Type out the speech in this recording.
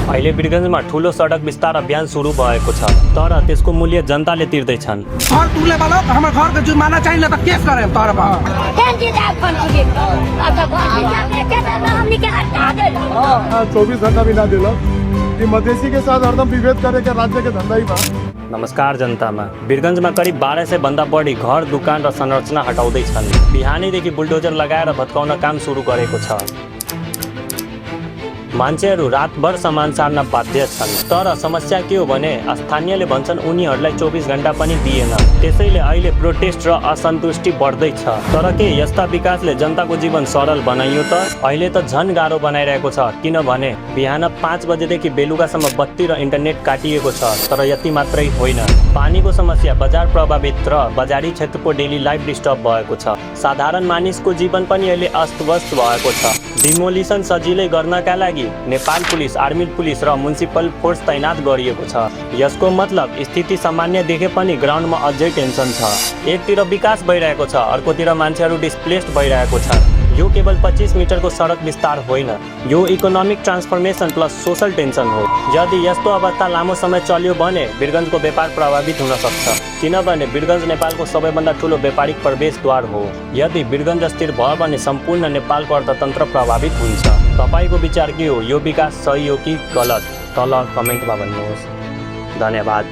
अहिले वीरगञ्जमा ठूलो सडक विस्तार अभियान सुरु भएको छ, तर त्यसको मूल्य जनताले तिर्दैछन्। घर तुले वाला हमर घर के जुर्माना चाहिए त केस करे तर हाँ 24 घंटा भी ना दिला कि मधेसी के साथ हरदम विभेद करे के राज्य के धंधा ही बा। नमस्कार जनतामा, वीरगञ्जमा करिब 1200 भन्दा बढी घर, दुकान र संरचना हटाउँदैछन्। बिहानैदेखि बुलडोजर लगाएर भत्काउन काम सुरु गरेको छ। मान्छेहरू रातभर सामान सार्न बाध्य छन्, तर समस्या के हो भने स्थानीयले भन्छन् उनीहरूलाई 24 घण्टा पनि दिएन। त्यसैले अहिले प्रोटेस्ट र असन्तुष्टि बढ्दैछ। तर के यस्ता विकासले जनताको जीवन सरल बनाइयो त? अहिले त झन् गाह्रो बनाइरहेको छ, किनभने बिहान 5 बजेदेखि बेलुकासम्म बत्ती र इन्टरनेट काटिएको छ। तर यति मात्रै होइन, पानीको समस्या, बजार प्रभावित र बजारी क्षेत्रको डेली लाइफ डिस्टर्ब भएको छ। साधारण मानिसको जीवन पनि अहिले अस्तव्यस्त भएको छ। डिमोलिसन सजिलै गर्नका लागि नेपाल पुलिस, आर्मी पुलिस र म्युनिसिपल फोर्स तैनात गरिएको छ। यसको मतलब स्थिति सामान्य देखे पनि ग्राउन्डमा अझै टेन्सन छ। एकतिर विकास भइरहेको छ, अर्कोतिर मान्छेहरू डिस्प्लेस्ड भइरहेको छ। यो केवल 25 मिटरको सडक विस्तार होइन, यो economic transformation plus social tension हो। यदि यस्तो अवस्था लामो समय चल्यो भने वीरगञ्जको व्यापार प्रभावित हुन सक्छ, किनभने वीरगञ्ज नेपालको सबैभन्दा ठुलो व्यापारिक प्रवेशद्वार हो। यदि वीरगञ्ज अस्थिर भयो भने सम्पूर्ण नेपालको अर्थतन्त्र प्रभावित हुन्छ। तपाईको विचार के हो? यो विकास सही हो कि गलत? तल कमेन्टमा भन्नुहोस्। धन्यवाद।